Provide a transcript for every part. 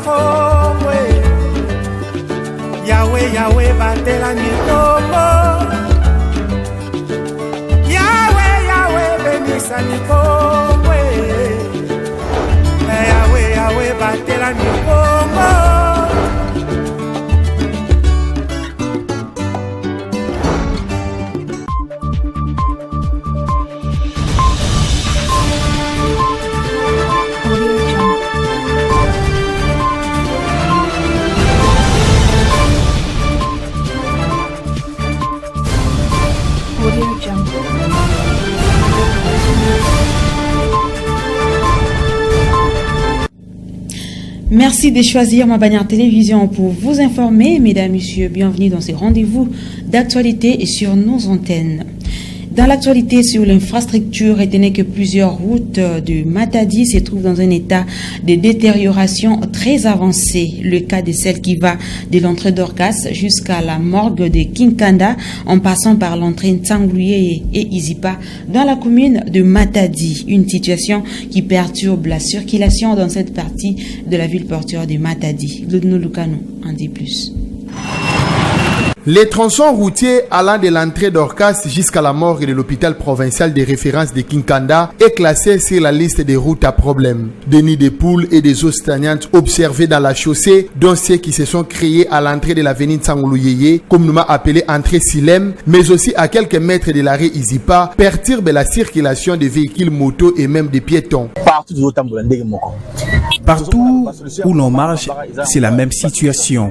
Kongo. Yahweh, Yahweh, batela mikongo. Yahweh, Yahweh, benisa mikongo. Yahweh, Yahweh, batela mikongo. Merci de choisir ma bannière télévision pour vous informer. Mesdames, Messieurs, bienvenue dans ce rendez-vous d'actualité et sur nos antennes. Dans l'actualité sur l'infrastructure, retenez que plusieurs routes de Matadi se trouvent dans un état de détérioration très avancé. Le cas de celle qui va de l'entrée d'Orcas jusqu'à la morgue de Kinkanda, en passant par l'entrée Ntsangoulye et Izipa dans la commune de Matadi. Une situation qui perturbe la circulation dans cette partie de la ville portuaire de Matadi. Glodno Lukano en dit plus. Les tronçons routiers allant de l'entrée d'Orcas jusqu'à la morgue de l'hôpital provincial de référence de Kinkanda est classé sur la liste des routes à problème. Des nids de poules et des eaux stagnantes observés dans la chaussée, dont ceux qui se sont créés à l'entrée de l'avenue Ntsangoulye, communément appelée entrée Silem, mais aussi à quelques mètres de l'arrêt Izipa, perturbent la circulation des véhicules motos et même des piétons. Partout où l'on marche, c'est la même situation.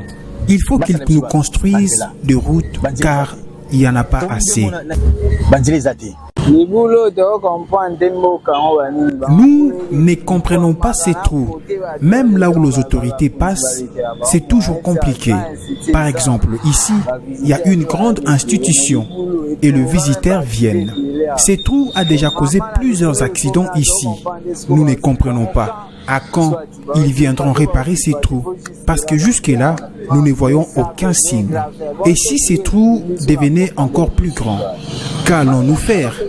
Il faut qu'ils nous construisent des routes car il n'y en a pas assez. Nous ne comprenons pas ces trous. Même là où les autorités passent, c'est toujours compliqué. Par exemple, ici, il y a une grande institution et les visiteurs viennent. Ces trous a déjà causé plusieurs accidents ici. Nous ne comprenons pas à quand ils viendront réparer ces trous. Parce que jusque-là, nous ne voyons aucun signe. Et si ces trous devenaient encore plus grands, qu'allons-nous faire?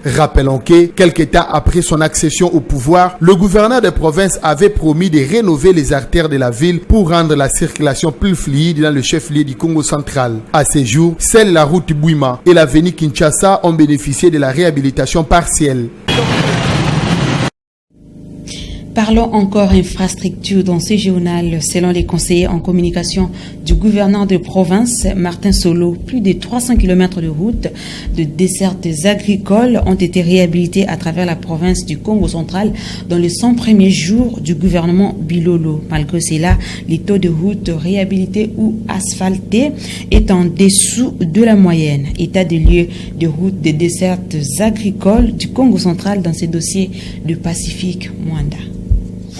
Rappelons que, quelques temps après son accession au pouvoir, le gouverneur de province avait promis de rénover les artères de la ville pour rendre la circulation plus fluide dans le chef-lieu du Congo central. À ces jours, seule la route Bouima et l'avenue Kinshasa ont bénéficié de la réhabilitation partielle. Parlons encore infrastructure dans ce journal. Selon les conseillers en communication du gouverneur de province, Martin Solo, plus de 300 km de routes de dessertes agricoles ont été réhabilités à travers la province du Congo central dans les 100 premiers jours du gouvernement Bilolo. Malgré cela, les taux de routes réhabilitées ou asphaltées est en dessous de la moyenne. État des lieux de routes de dessertes agricoles du Congo central dans ce dossier de Pacifique Mwanda.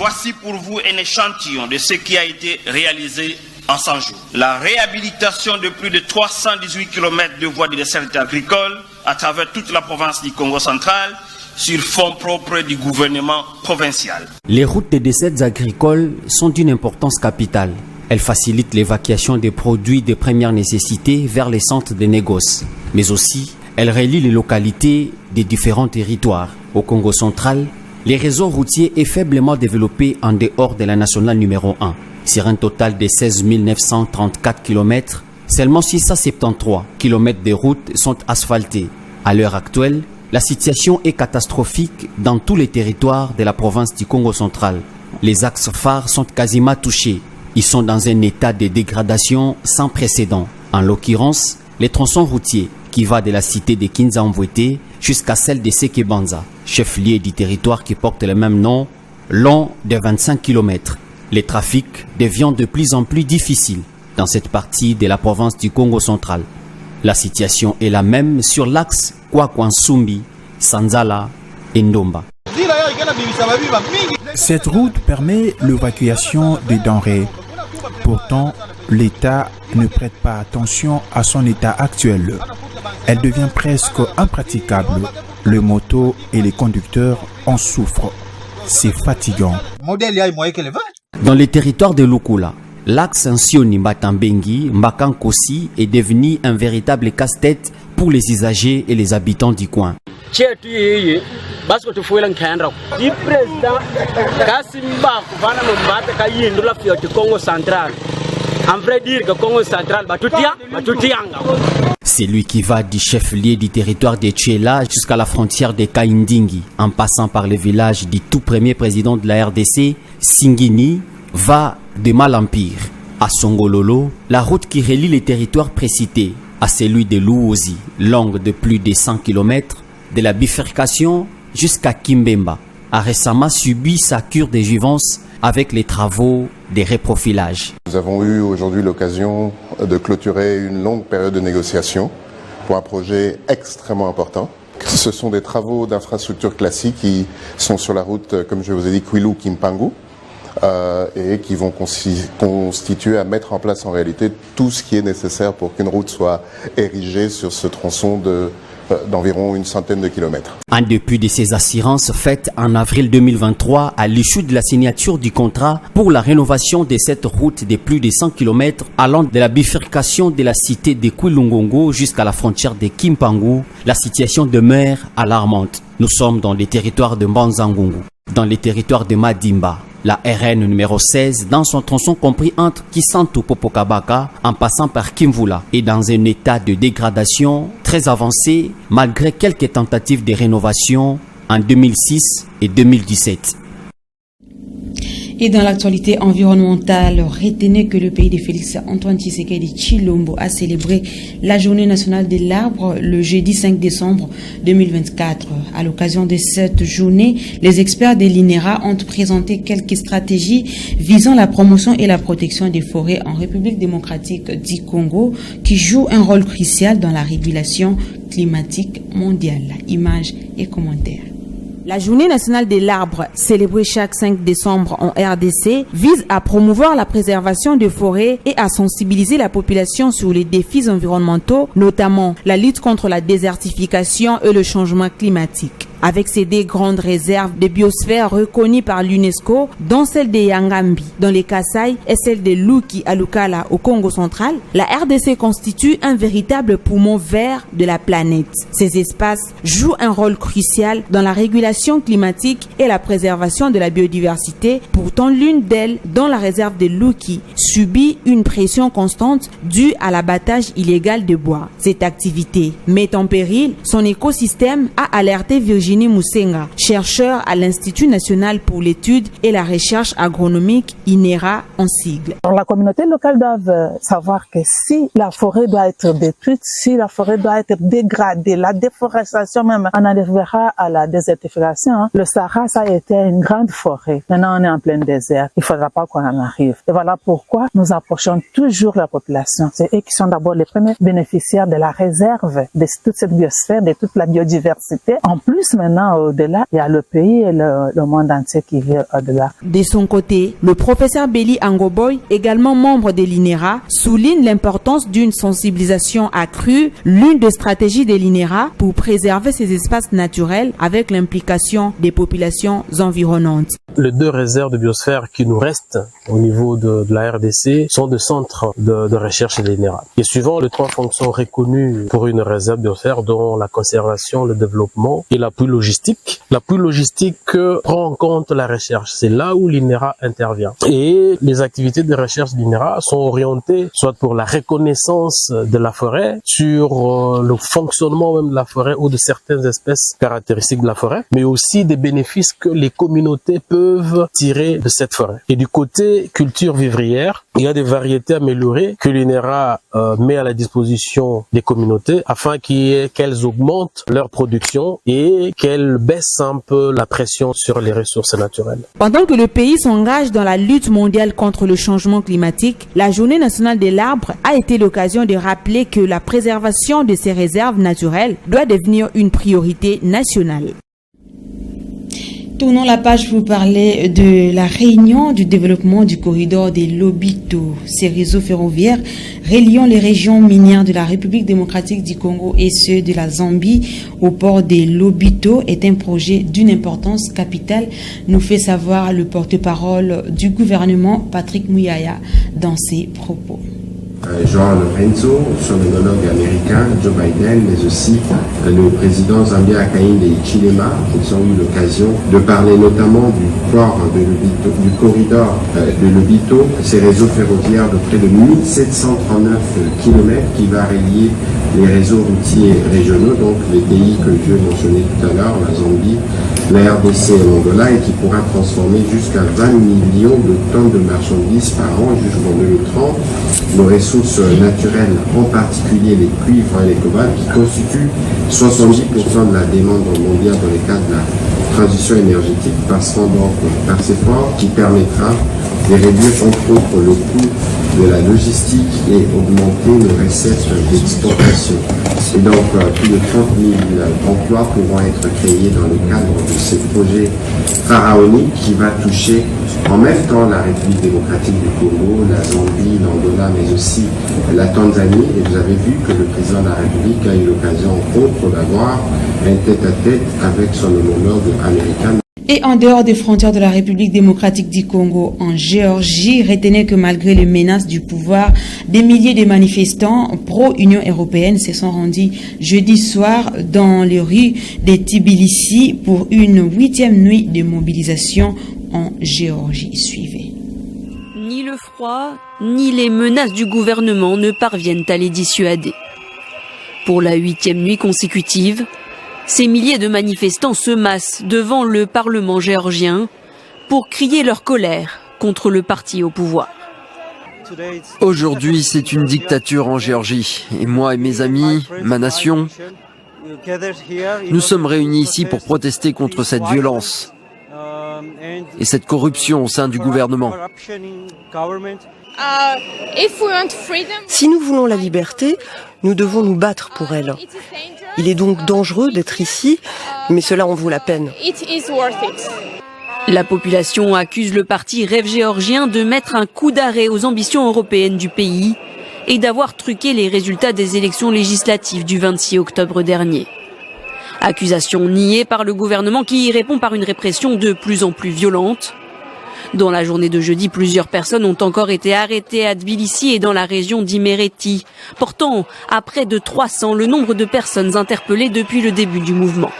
Voici pour vous un échantillon de ce qui a été réalisé en 100 jours. La réhabilitation de plus de 318 km de voies de desserte agricole à travers toute la province du Congo central sur fonds propres du gouvernement provincial. Les routes de dessertes agricoles sont d'une importance capitale. Elles facilitent l'évacuation des produits de première nécessité vers les centres de négoce. Mais aussi, elles relient les localités des différents territoires. Au Congo central, les réseaux routiers est faiblement développé en dehors de la nationale numéro 1. Sur un total de 16 934 km, seulement 673 km de routes sont asphaltées. À l'heure actuelle, la situation est catastrophique dans tous les territoires de la province du Congo central. Les axes phares sont quasiment touchés. Ils sont dans un état de dégradation sans précédent. En l'occurrence, les tronçons routiers qui va de la cité de Kinzambwete jusqu'à celle de Sekebanza, chef-lieu du territoire qui porte le même nom, long de 25 km. Les trafics deviennent de plus en plus difficiles dans cette partie de la province du Congo central. La situation est la même sur l'axe Kwakwansumbi, Sanzala et Ndomba. Cette route permet l'évacuation des denrées. Pourtant, l'État ne prête pas attention à son état actuel. Elle devient presque impraticable. Les motos et les conducteurs en souffrent. C'est fatigant. Dans les territoires de Lukula, l'axe Nsioni-Mbatambengi, Mbakankosi est devenu un véritable casse-tête pour les usagers et les habitants du coin. basko to fuela nkhandra di president kasimba kuvana nombata kayindu la fioti Congo central. En vrai dire que Congo central batutianga. C'est lui qui va du chef-lieu du territoire de Tchela jusqu'à la frontière de Kaindingi, en passant par le village du tout premier président de la RDC, Singini, va de Malempire à Songololo, la route qui relie les territoires précités à celui de Luozi, longue de plus de 100 km, de la bifurcation jusqu'à Kimbemba, a récemment subi sa cure de jouvence avec les travaux de reprofilage. Nous avons eu aujourd'hui l'occasion de clôturer une longue période de négociation pour un projet extrêmement important. Ce sont des travaux d'infrastructure classiques qui sont sur la route, comme je vous ai dit, Kwilu-Kimpangu, et qui vont constituer à mettre en place en réalité tout ce qui est nécessaire pour qu'une route soit érigée sur ce tronçon d'environ une centaine de kilomètres. En dépit de ces assurances faites en avril 2023 à l'issue de la signature du contrat pour la rénovation de cette route de plus de 100 km allant de la bifurcation de la cité de Kwilungongo jusqu'à la frontière de Kimpangu, la situation demeure alarmante. Nous sommes dans les territoires de Mbanzangungu, dans les territoires de Madimba, la RN numéro 16 dans son tronçon compris entre Kisantu Popokabaka en passant par Kimvula est dans un état de dégradation très avancé malgré quelques tentatives de rénovation en 2006 et 2017. Et dans l'actualité environnementale, retenez que le pays de Félix Antoine Tshisekedi Tshilombo a célébré la journée nationale de l'arbre le jeudi 5 décembre 2024. À l'occasion de cette journée, les experts de l'INERA ont présenté quelques stratégies visant la promotion et la protection des forêts en République démocratique du Congo qui jouent un rôle crucial dans la régulation climatique mondiale. Images et commentaires. La journée nationale de l'arbre, célébrée chaque 5 décembre en RDC, vise à promouvoir la préservation des forêts et à sensibiliser la population sur les défis environnementaux, notamment la lutte contre la désertification et le changement climatique. Avec ces deux grandes réserves de biosphère reconnues par l'UNESCO, dont celle de Yangambi dans les Kasaï et celle de Luki à Lukala au Congo central, la RDC constitue un véritable poumon vert de la planète. Ces espaces jouent un rôle crucial dans la régulation climatique et la préservation de la biodiversité. Pourtant, l'une d'elles, dont la réserve de Luki, subit une pression constante due à l'abattage illégal de bois. Cette activité met en péril son écosystème, a alerté Virginie Moussenga, chercheur à l'Institut national pour l'étude et la recherche agronomique INERA en sigle. La communauté locale doit savoir que si la forêt doit être détruite, si la forêt doit être dégradée, la déforestation même, on arrivera à la désertification. Le Sahara, ça a été une grande forêt. Maintenant, on est en plein désert. Il ne faudra pas qu'on en arrive. Et voilà pourquoi nous approchons toujours la population. C'est eux qui sont d'abord les premiers bénéficiaires de la réserve de toute cette biosphère, de toute la biodiversité. En plus, maintenant, au-delà, il y a le pays et le monde entier qui vit au-delà. De son côté, le professeur Belly Angoboy, également membre de l'INERA, souligne l'importance d'une sensibilisation accrue, l'une des stratégies de l'INERA pour préserver ces espaces naturels avec l'implication des populations environnantes. Les deux réserves de biosphère qui nous restent au niveau de la RDC sont des centres de recherche de l'INERA. Et suivant les trois fonctions reconnues pour une réserve biosphère, dont la conservation, le développement et l'appui logistique. L'appui logistique prend en compte la recherche. C'est là où l'INERA intervient. Et les activités de recherche de l'INERA sont orientées soit pour la reconnaissance de la forêt, sur le fonctionnement même de la forêt ou de certaines espèces caractéristiques de la forêt, mais aussi des bénéfices que les communautés peuvent tirer de cette forêt. Et du côté culture vivrière, il y a des variétés améliorées que l'INERA met à la disposition des communautés afin qu'elles augmentent leur production et qu'elles baissent un peu la pression sur les ressources naturelles. Pendant que le pays s'engage dans la lutte mondiale contre le changement climatique, la Journée nationale de l'arbre a été l'occasion de rappeler que la préservation de ces réserves naturelles doit devenir une priorité nationale. Tournons la page pour parler de la réunion du développement du corridor des Lobito. Ces réseaux ferroviaires reliant les régions minières de la République démocratique du Congo et ceux de la Zambie au port des Lobito est un projet d'une importance capitale, nous fait savoir le porte-parole du gouvernement Patrick Muyaya dans ses propos. João Lorenzo, son homologue américain Joe Biden, mais aussi le président Zambia Hakainde Hichilema. Ils ont eu l'occasion de parler notamment du port de Lobito, du corridor de Lobito, ces réseaux ferroviaires de près de 1739 km qui va relier les réseaux routiers régionaux, donc les pays que je mentionnais tout à l'heure, la Zambie, la RDC et l'Angola, et qui pourra transformer jusqu'à 20 millions de tonnes de marchandises par an jusqu'en 2030. Nos ressources naturelles, en particulier les cuivres et les cobaltes, qui constituent 70% de la demande mondiale dans le cadre de la transition énergétique, passeront donc par ces ports qui permettra de réduire entre autres le coût de la logistique et augmenter nos recettes d'exportation. Et donc plus de 30 000 emplois pourront être créés dans le cadre de ces projets pharaoniques qui va toucher en même temps la République démocratique du Congo, la Zambie, l'Angola, mais aussi la Tanzanie. Et vous avez vu que le président de la République a eu l'occasion, entre autres, d'avoir un tête-à-tête avec son homologue américain. Et en dehors des frontières de la République démocratique du Congo, en Géorgie, retenez que malgré les menaces du pouvoir, des milliers de manifestants pro-Union européenne se sont rendus jeudi soir dans les rues de Tbilissi pour une 8e nuit de mobilisation en Géorgie. Suivez. Ni le froid, ni les menaces du gouvernement ne parviennent à les dissuader. Pour la 8e nuit consécutive, ces milliers de manifestants se massent devant le Parlement géorgien pour crier leur colère contre le parti au pouvoir. Aujourd'hui, c'est une dictature en Géorgie. Et moi et mes amis, ma nation, nous sommes réunis ici pour protester contre cette violence et cette corruption au sein du gouvernement. Si nous voulons la liberté, nous devons nous battre pour elle. Il est donc dangereux d'être ici, mais cela en vaut la peine. La population accuse le parti Rêve géorgien de mettre un coup d'arrêt aux ambitions européennes du pays et d'avoir truqué les résultats des élections législatives du 26 octobre dernier. Accusation niée par le gouvernement qui y répond par une répression de plus en plus violente. Dans la journée de jeudi, plusieurs personnes ont encore été arrêtées à Tbilissi et dans la région d'Imereti, portant à près de 300 le nombre de personnes interpellées depuis le début du mouvement.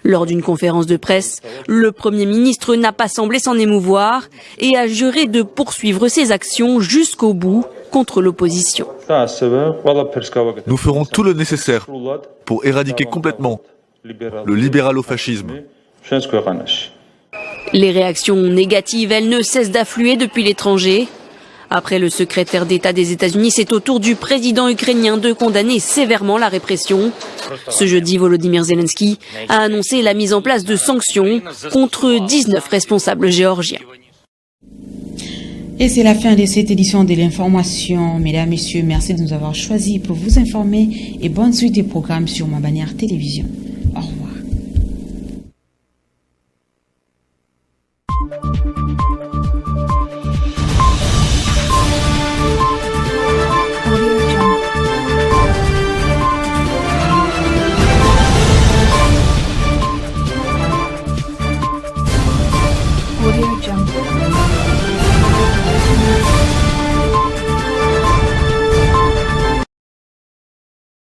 Lors d'une conférence de presse, le Premier ministre n'a pas semblé s'en émouvoir et a juré de poursuivre ses actions jusqu'au bout contre l'opposition. Nous ferons tout le nécessaire pour éradiquer complètement le libéralo-fascisme. Les réactions négatives, elles ne cessent d'affluer depuis l'étranger. Après le secrétaire d'État des États-Unis, c'est au tour du président ukrainien de condamner sévèrement la répression. Ce jeudi, Volodymyr Zelensky a annoncé la mise en place de sanctions contre 19 responsables géorgiens. Et c'est la fin de cette édition de l'information. Mesdames, Messieurs, merci de nous avoir choisis pour vous informer et bonne suite des programmes sur Ma Bannière Télévision. Au revoir.